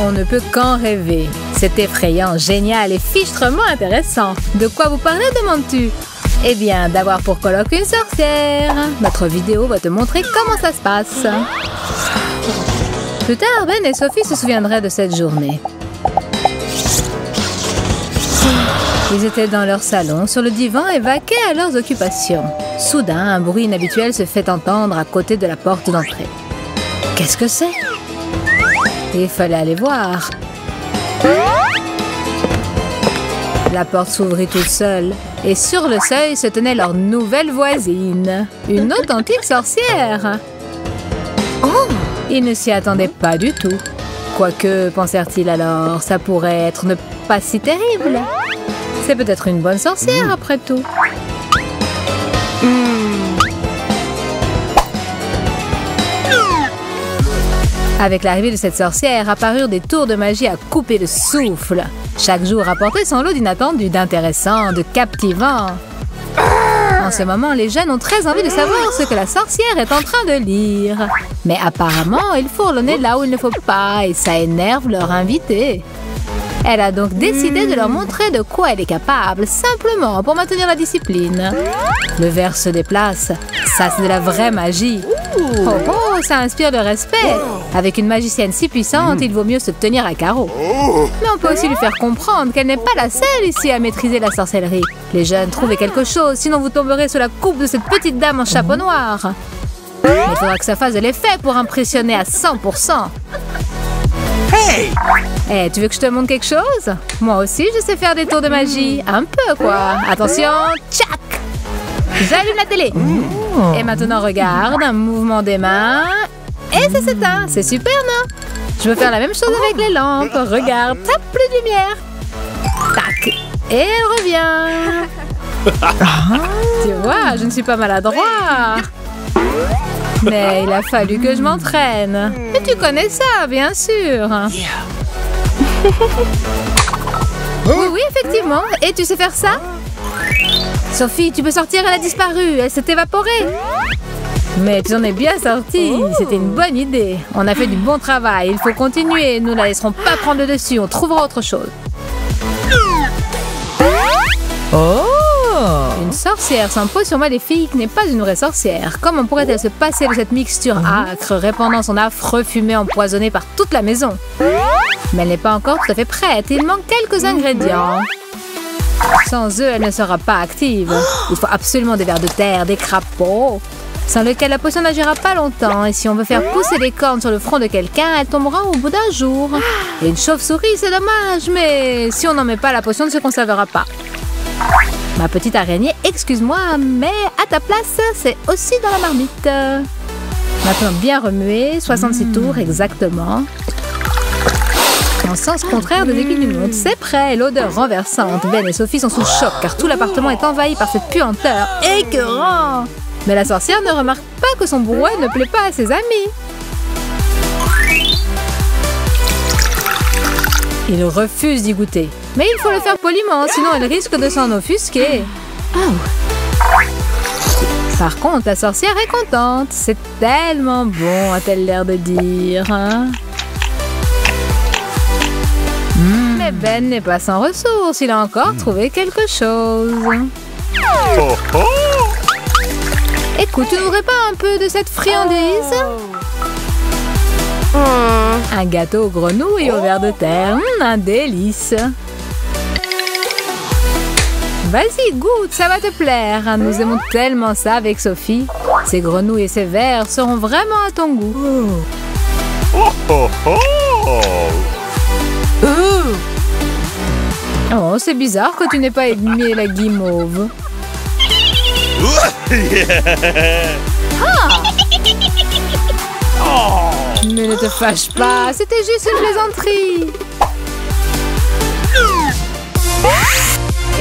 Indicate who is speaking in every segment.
Speaker 1: On ne peut qu'en rêver. C'est effrayant, génial et fichtrement intéressant. De quoi vous parlez, demandes-tu? Eh bien, d'avoir pour coloc une sorcière. Notre vidéo va te montrer comment ça se passe. Plus tard, Ben et Sophie se souviendraient de cette journée. Ils étaient dans leur salon, sur le divan et vaquaient à leurs occupations. Soudain, un bruit inhabituel se fait entendre à côté de la porte d'entrée. Qu'est-ce que c'est? Il fallait aller voir. La porte s'ouvrit toute seule et sur le seuil se tenait leur nouvelle voisine, une authentique sorcière. Oh! Ils ne s'y attendaient pas du tout. Quoique, pensèrent-ils alors, ça pourrait être ne pas si terrible. C'est peut-être une bonne sorcière après tout. Avec l'arrivée de cette sorcière, apparurent des tours de magie à couper le souffle. Chaque jour apportait son lot d'inattendus, d'intéressants, de captivants. En ce moment, les jeunes ont très envie de savoir ce que la sorcière est en train de lire. Mais apparemment, il fourre le nez là où il ne faut pas et ça énerve leur invité. Elle a donc décidé de leur montrer de quoi elle est capable, simplement pour maintenir la discipline. Le verre se déplace. Ça, c'est de la vraie magie. Oh, oh, ça inspire le respect. Avec une magicienne si puissante, il vaut mieux se tenir à carreau. Mais on peut aussi lui faire comprendre qu'elle n'est pas la seule ici à maîtriser la sorcellerie. Les jeunes, trouvez quelque chose, sinon vous tomberez sous la coupe de cette petite dame en chapeau noir. Il faudra que ça fasse de l'effet pour impressionner à 100%. Hey, tu veux que je te montre quelque chose? Moi aussi, je sais faire des tours de magie. Un peu, quoi. Attention, tchac! J'allume la télé. Et maintenant, regarde, un mouvement des mains. Et ça s'éteint. C'est super, non? Je veux faire la même chose avec les lampes. Regarde, tape plus de lumière. Tac. Et elle revient. Tu vois, je ne suis pas maladroit. Mais il a fallu que je m'entraîne. Et tu connais ça, bien sûr. Oui, oui, effectivement. Et tu sais faire ça? Sophie, tu peux sortir, elle a disparu. Elle s'est évaporée. Mais tu en es bien sortie. C'était une bonne idée. On a fait du bon travail. Il faut continuer. Nous ne la laisserons pas prendre le dessus. On trouvera autre chose. Oh! Une sorcière sans potion maléfique n'est pas une vraie sorcière. Comment pourrait-elle se passer de cette mixture âcre, répandant son affreux fumée empoisonnée par toute la maison? Mais elle n'est pas encore tout à fait prête. Il manque quelques ingrédients. Sans eux, elle ne sera pas active. Il faut absolument des vers de terre, des crapauds, sans lesquels la potion n'agira pas longtemps. Et si on veut faire pousser des cornes sur le front de quelqu'un, elle tombera au bout d'un jour. Et une chauve-souris, c'est dommage, mais si on n'en met pas, la potion ne se conservera pas. Ma petite araignée, excuse-moi, mais à ta place, c'est aussi dans la marmite. Maintenant, bien remuer, 66 tours exactement. En sens contraire des aiguilles d'une montre, c'est prêt. L'odeur renversante. Ben et Sophie sont sous choc car tout l'appartement est envahi par cette puanteur. Écœurant! Mais la sorcière ne remarque pas que son brouet ne plaît pas à ses amis. Il refuse d'y goûter. Mais il faut le faire poliment, sinon elle risque de s'en offusquer. Par contre, la sorcière est contente. C'est tellement bon, a-t-elle l'air de dire. Mais Ben n'est pas sans ressources. Il a encore trouvé quelque chose. Écoute, tu n'aurais pas un peu de cette friandise? Un gâteau aux grenouilles au ver de terre. Un délice. Vas-y, goûte, ça va te plaire. Nous aimons tellement ça avec Sophie. Ces grenouilles et ces vers seront vraiment à ton goût. Oh, c'est bizarre que tu n'aies pas aimé la guimauve. Mais ne te fâche pas, c'était juste une plaisanterie.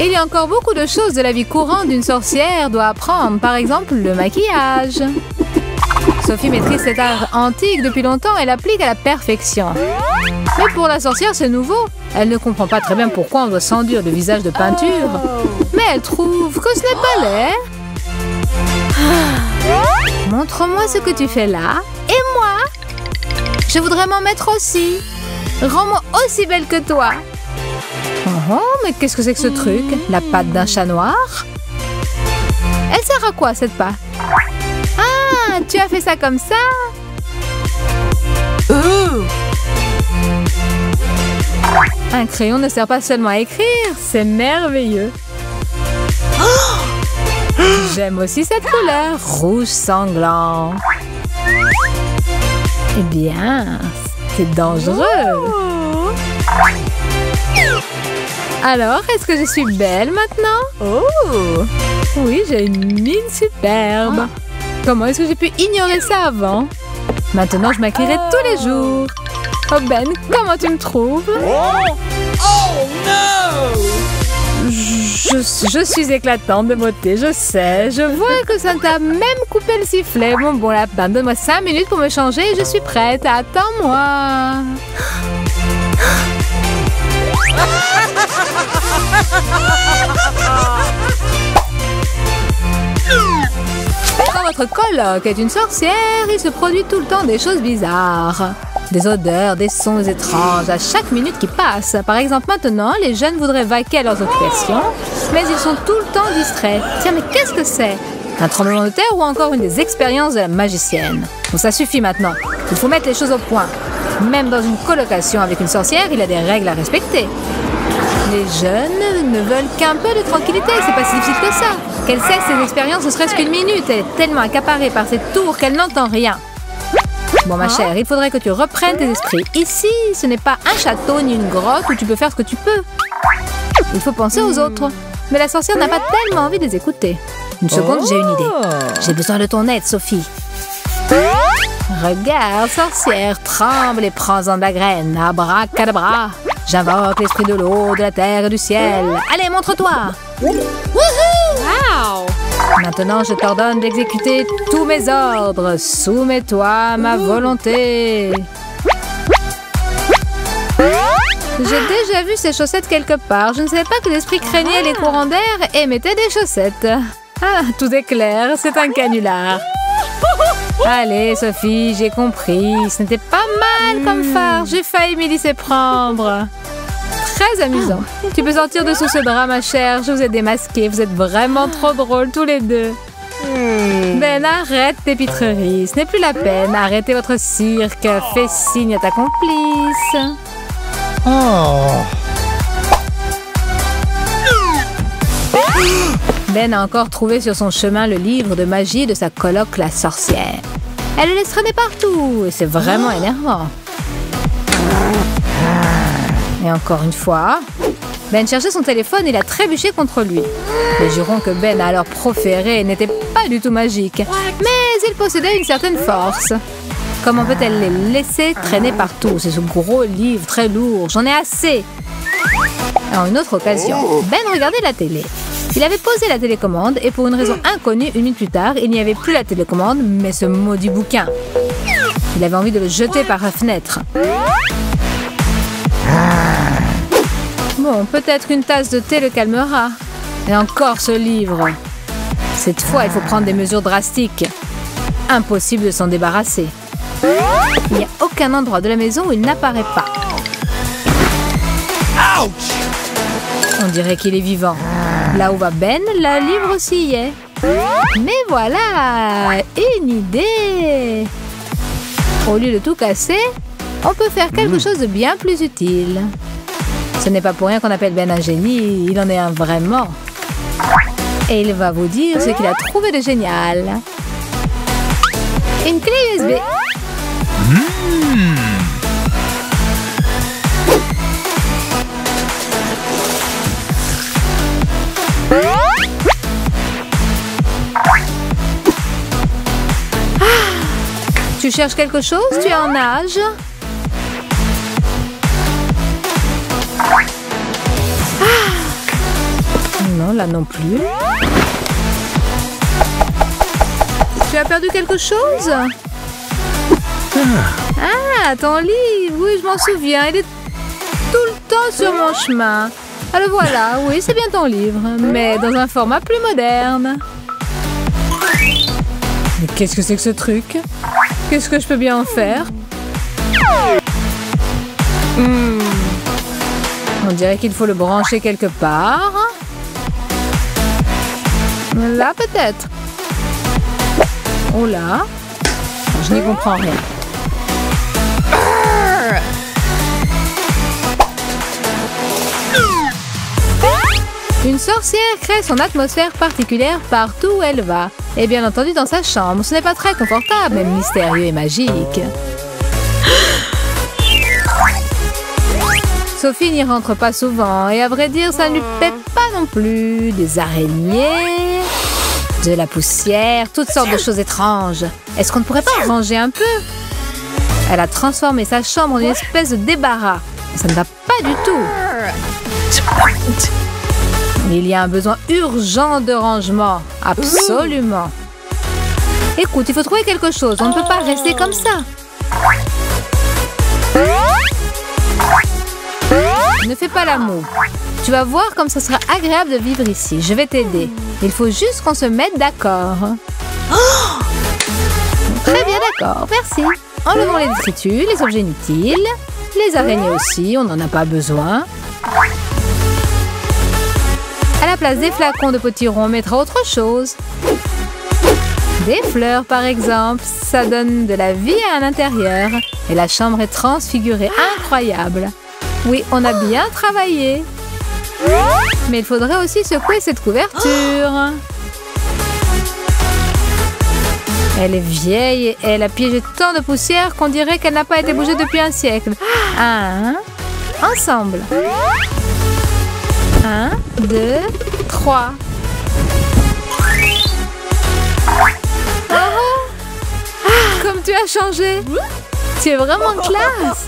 Speaker 1: Il y a encore beaucoup de choses de la vie courante d'une sorcière doit apprendre, par exemple le maquillage. Sophie maîtrise cet art antique depuis longtemps et l'applique à la perfection. Mais pour la sorcière, c'est nouveau. Elle ne comprend pas très bien pourquoi on doit s'enduire le visage de peinture. Mais elle trouve que ce n'est pas laid. Montre-moi ce que tu fais là. Et moi, je voudrais m'en mettre aussi. Rends-moi aussi belle que toi. Oh, mais qu'est-ce que c'est que ce truc? La patte d'un chat noir? Elle sert à quoi, cette patte? Ah, tu as fait ça comme ça? Un crayon ne sert pas seulement à écrire, c'est merveilleux. J'aime aussi cette couleur, rouge sanglant. Eh bien, c'est dangereux. Alors, est-ce que je suis belle maintenant? Oh! Oui, j'ai une mine superbe. Comment est-ce que j'ai pu ignorer ça avant? Maintenant, je maquillerai tous les jours. Oh Ben, comment tu me trouves?
Speaker 2: Oh no!
Speaker 1: Je suis éclatante de beauté, je sais. Je vois que ça t'a même coupé le sifflet. Bon lapin, donne-moi 5 minutes pour me changer et je suis prête. Attends-moi. Quand votre coloc est une sorcière, il se produit tout le temps des choses bizarres. Des odeurs, des sons étranges à chaque minute qui passe. Par exemple, maintenant, les jeunes voudraient vaquer à leurs occupations, mais ils sont tout le temps distraits. Tiens, mais qu'est-ce que c'est? Un tremblement de terre ou encore une des expériences de la magicienne? Bon, ça suffit maintenant. Il faut mettre les choses au point. Même dans une colocation avec une sorcière, il y a des règles à respecter. Les jeunes ne veulent qu'un peu de tranquillité, c'est pas si difficile que ça. Qu'elle cesse ses expériences ne serait-ce qu'une minute. Elle est tellement accaparée par cette tour qu'elle n'entend rien. Bon, ma chère, il faudrait que tu reprennes tes esprits. Ici, ce n'est pas un château ni une grotte où tu peux faire ce que tu peux. Il faut penser aux autres. Mais la sorcière n'a pas tellement envie de les écouter. Une seconde, j'ai une idée. J'ai besoin de ton aide, Sophie. Regarde, sorcière, tremble et prends-en de la graine. Abracadabra. J'invoque l'esprit de l'eau, de la terre et du ciel. Allez, montre-toi. Wow! Maintenant, je t'ordonne d'exécuter tous mes ordres. Soumets-toi à ma volonté. J'ai déjà vu ces chaussettes quelque part. Je ne savais pas que l'esprit craignait les courants d'air et mettait des chaussettes. Ah, tout est clair, c'est un canular. Allez, Sophie, j'ai compris. Ce n'était pas mal comme phare. J'ai failli m'y laisser prendre. Très amusant. Tu peux sortir de sous ce drap, ma chère. Je vous ai démasqué. Vous êtes vraiment trop drôles tous les deux. Ben, arrête tes pitreries. Ce n'est plus la peine. Arrêtez votre cirque. Fais signe à ta complice. Ben a encore trouvé sur son chemin le livre de magie de sa coloc la sorcière. Elle le laisse traîner partout et c'est vraiment énervant. Et encore une fois, Ben cherchait son téléphone et l'a trébuché contre lui. Les jurons que Ben a alors proféré n'étaient pas du tout magiques, mais il possédait une certaine force. Comment peut-elle les laisser traîner partout? C'est ce gros livre très lourd, j'en ai assez. À une autre occasion, Ben regardait la télé. Il avait posé la télécommande et pour une raison inconnue, une minute plus tard, il n'y avait plus la télécommande, mais ce maudit bouquin. Il avait envie de le jeter par la fenêtre. Bon, peut-être qu'une tasse de thé le calmera. Et encore ce livre. Cette fois, il faut prendre des mesures drastiques. Impossible de s'en débarrasser. Il n'y a aucun endroit de la maison où il n'apparaît pas. On dirait qu'il est vivant. Là où va Ben, le livre aussi y est. Mais voilà, une idée. Au lieu de tout casser, on peut faire quelque chose de bien plus utile. Ce n'est pas pour rien qu'on appelle Ben un génie, il en est un vraiment. Et il va vous dire ce qu'il a trouvé de génial. Une clé USB. Tu cherches quelque chose? Tu es en âge? Non, là non plus. Tu as perdu quelque chose? Ah, ton livre. Oui, je m'en souviens. Il est tout le temps sur mon chemin. Alors voilà, oui, c'est bien ton livre, mais dans un format plus moderne. Mais qu'est-ce que c'est que ce truc? Qu'est-ce que je peux bien en faire? On dirait qu'il faut le brancher quelque part. Là, peut-être. Oh là. Je n'y comprends rien. Une sorcière crée son atmosphère particulière partout où elle va. Et bien entendu dans sa chambre. Ce n'est pas très confortable, mais mystérieux et magique. Sophie n'y rentre pas souvent. Et à vrai dire, ça ne lui plaît pas non plus. Des araignées, de la poussière, toutes sortes de choses étranges. Est-ce qu'on ne pourrait pas ranger un peu? Elle a transformé sa chambre en une espèce de débarras. Ça ne va pas du tout. Il y a un besoin urgent de rangement. Absolument. Écoute, il faut trouver quelque chose. On ne peut pas rester comme ça. Ne fais pas la moue. Tu vas voir comme ça sera agréable de vivre ici. Je vais t'aider. Il faut juste qu'on se mette d'accord. Très bien, d'accord. Merci. Enlevons les détritus, les objets inutiles. Les araignées aussi, on n'en a pas besoin. À la place des flacons de potiron, on mettra autre chose. Des fleurs, par exemple. Ça donne de la vie à l'intérieur. Et la chambre est transfigurée. Incroyable. Oui, on a bien travaillé. Mais il faudrait aussi secouer cette couverture. Elle est vieille et elle a piégé tant de poussière qu'on dirait qu'elle n'a pas été bougée depuis un siècle. Ensemble. 1, 2, 3. Comme tu as changé. Tu es vraiment classe.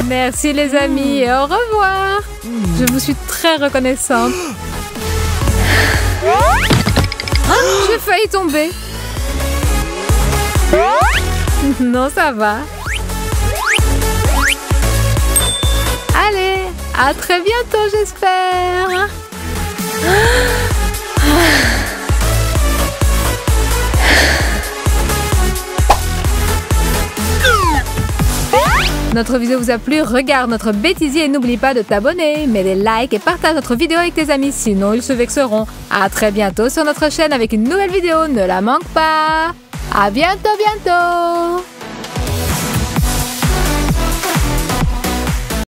Speaker 1: Merci les amis et au revoir. Je vous suis très reconnaissante. J'ai failli tomber. Non, ça va. Allez, à très bientôt, j'espère. Notre vidéo vous a plu, regarde notre bêtisier et n'oublie pas de t'abonner, mets des likes et partage notre vidéo avec tes amis, sinon ils se vexeront. À très bientôt sur notre chaîne avec une nouvelle vidéo, ne la manque pas. À bientôt.